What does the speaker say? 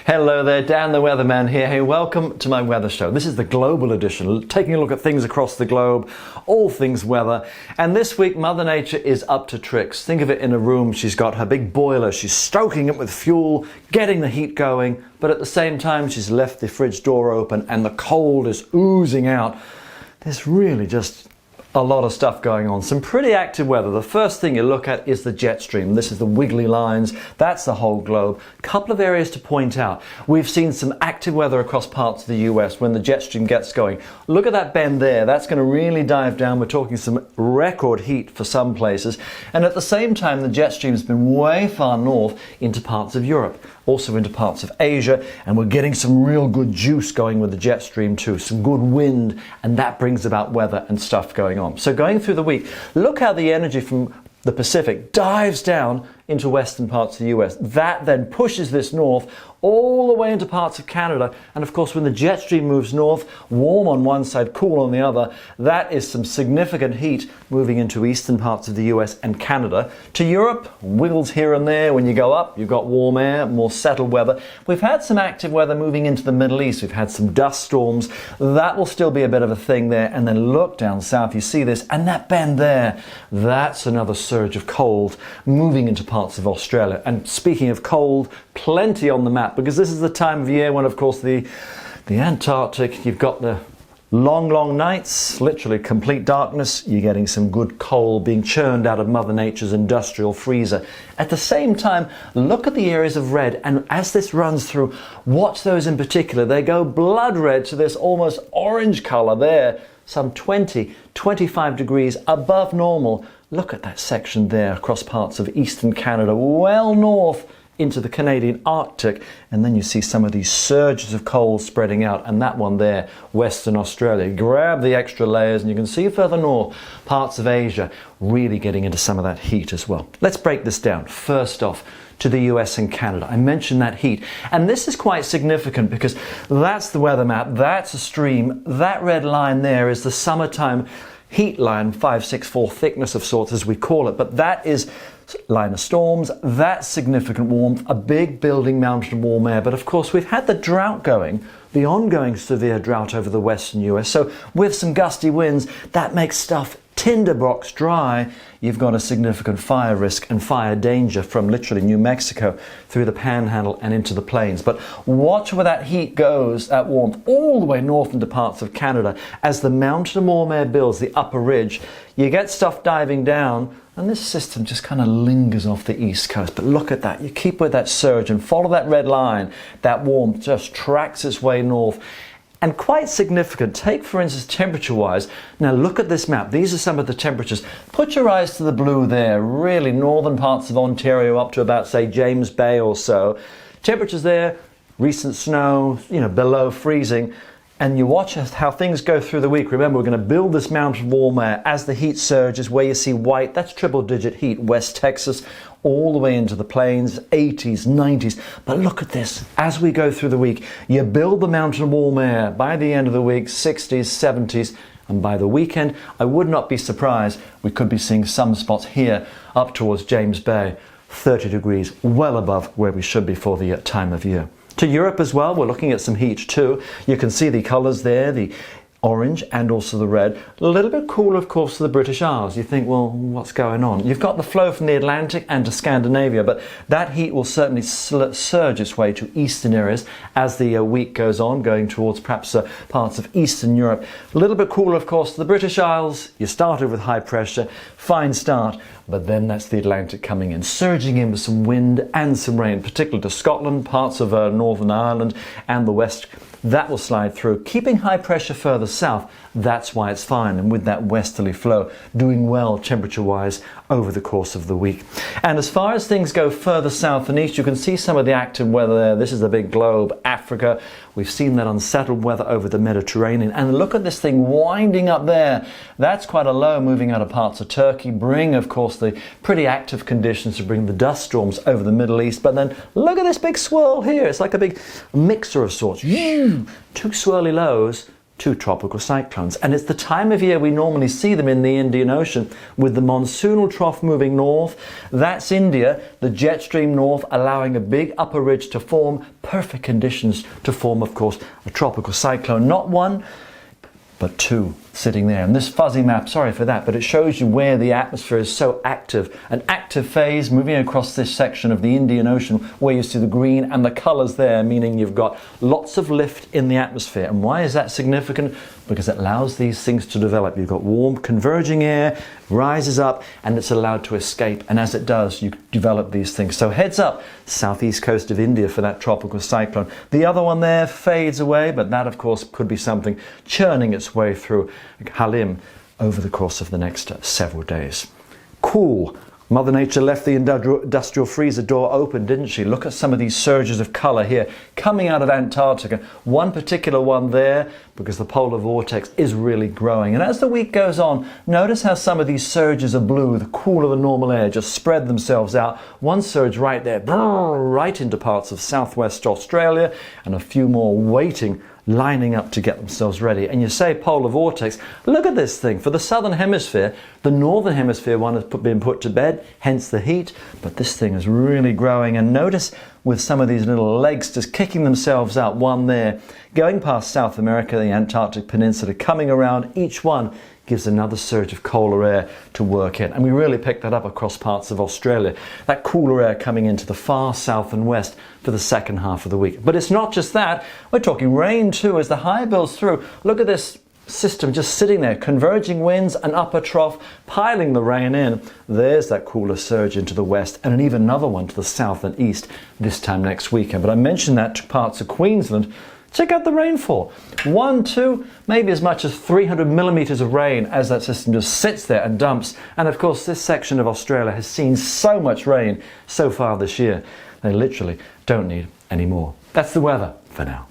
Hello there, Dan the Weatherman here. Hey, welcome to my weather show. This is the global edition, taking a look at things across the globe, all things weather. And this week, Mother Nature is up to tricks. Think of it in a room. She's got her big boiler. She's stoking it with fuel, getting the heat going. But at the same time, she's left the fridge door open and the cold is oozing out. There's really just a lot of stuff going on. Some pretty active weather. The first thing you look at is the jet stream. This is the wiggly lines. That's the whole globe. Couple of areas to point out. We've seen some active weather across parts of the US when the jet stream gets going. Look at that bend there. That's going to really dive down. We're talking some record heat for some places. And at the same time, the jet stream's been way far north into parts of Europe, also into parts of Asia, and we're getting some real good juice going with the jet stream too, some good wind, and that brings about weather and stuff going on. So going through the week, look how the energy from the Pacific dives down into western parts of the US. That then pushes this north all the way into parts of Canada. And of course, when the jet stream moves north, warm on one side, cool on the other, that is some significant heat moving into eastern parts of the US and Canada. To Europe, wiggles here and there. When you go up, you've got warm air, more settled weather. We've had some active weather moving into the Middle East. We've had some dust storms. That will still be a bit of a thing there. And then look down south, you see this, and that bend there, that's another surge of cold moving into parts of Australia. And speaking of cold, plenty on the map, because this is the time of year when, of course, the Antarctic, you've got the long nights, literally complete darkness. You're getting some good coal being churned out of Mother Nature's industrial freezer. At the same time, look at the areas of red, and as this runs through, watch those in particular. They go blood red to this almost orange color there, some 20-25 degrees above normal. Look at that section there across parts of eastern Canada, well north into the Canadian Arctic, and then you see some of these surges of cold spreading out, and that one there, Western Australia. Grab the extra layers and you can see further north, parts of Asia really getting into some of that heat as well. Let's break this down. First off, to the US and Canada. I mentioned that heat, and this is quite significant because that's the weather map, that's a stream, that red line there is the summertime heat line, 564 thickness of sorts as we call it, but that is line of storms, that's significant warmth, a big building mountain warm air. But of course we've had the drought going, the ongoing severe drought over the western US, so with some gusty winds that makes stuff tinderbox dry. You've got a significant fire risk and fire danger from literally New Mexico through the Panhandle and into the plains. But watch where that heat goes, that warmth, all the way north into parts of Canada. As the mountain warm air builds, the upper ridge, you get stuff diving down, and this system just kind of lingers off the east coast. But look at that, you keep with that surge and follow that red line. That warmth just tracks its way north. And quite significant, take for instance temperature-wise. Now look at this map, these are some of the temperatures. Put your eyes to the blue there, really northern parts of Ontario up to about say James Bay or so. Temperatures there, recent snow, below freezing. And you watch how things go through the week. Remember, we're going to build this mountain warm air as the heat surges. Where you see white, that's triple digit heat, West Texas, all the way into the plains, 80s, 90s. But look at this, as we go through the week, you build the mountain warm air. By the end of the week, 60s, 70s, and by the weekend, I would not be surprised, we could be seeing some spots here up towards James Bay, 30 degrees, well above where we should be for the time of year. To Europe as well, we're looking at some heat too. You can see the colours there, the orange and also the red. A little bit cooler, of course, to the British Isles. You think, well, what's going on? You've got the flow from the Atlantic and to Scandinavia, but that heat will certainly surge its way to eastern areas as the week goes on, going towards perhaps parts of Eastern Europe. A little bit cooler, of course, to the British Isles. You started with high pressure, fine start, but then that's the Atlantic coming in, surging in with some wind and some rain, particularly to Scotland, parts of Northern Ireland and the west. That will slide through, keeping high pressure further south. That's why it's fine, and with that westerly flow, doing well temperature-wise over the course of the week. And as far as things go further south and east, you can see some of the active weather there. This is the big globe, Africa. We've seen that unsettled weather over the Mediterranean. And look at this thing winding up there. That's quite a low moving out of parts of Turkey. Bring, of course, the pretty active conditions to bring the dust storms over the Middle East. But then look at this big swirl here. It's like a big mixer of sorts. Two swirly lows, two tropical cyclones. And it's the time of year we normally see them in the Indian Ocean, with the monsoonal trough moving north. That's India, the jet stream north, allowing a big upper ridge to form, perfect conditions to form, of course, a tropical cyclone. Not one, but two sitting there. And this fuzzy map, sorry for that, but it shows you where the atmosphere is so active. An active phase moving across this section of the Indian Ocean, where you see the green and the colours there, meaning you've got lots of lift in the atmosphere. And why is that significant? Because it allows these things to develop. You've got warm converging air, rises up, and it's allowed to escape. And as it does, you develop these things. So heads up, southeast coast of India for that tropical cyclone. The other one there fades away, but that, of course, could be something churning its way through Halim over the course of the next several days. Cool. Mother Nature left the industrial freezer door open, didn't she? Look at some of these surges of colour here coming out of Antarctica. One particular one there, because the polar vortex is really growing. And as the week goes on, notice how some of these surges of blue, the cooler than normal air, just spread themselves out. One surge right there, right into parts of southwest Australia, and a few more waiting, lining up to get themselves ready. And you say polar vortex, look at this thing. For the Southern Hemisphere, the Northern Hemisphere one has been put to bed, hence the heat, but this thing is really growing. And notice with some of these little legs just kicking themselves out, one there, going past South America, the Antarctic Peninsula, coming around, each one gives another surge of colder air to work in. And we really picked that up across parts of Australia. That cooler air coming into the far south and west for the second half of the week. But it's not just that. We're talking rain too as the high builds through. Look at this system just sitting there, converging winds, an upper trough, piling the rain in. There's that cooler surge into the west, and even another one to the south and east this time next weekend. But I mentioned that to parts of Queensland. Check out the rainfall. 1, 2, maybe as much as 300 millimetres of rain as that system just sits there and dumps. And of course, this section of Australia has seen so much rain so far this year. They literally don't need any more. That's the weather for now.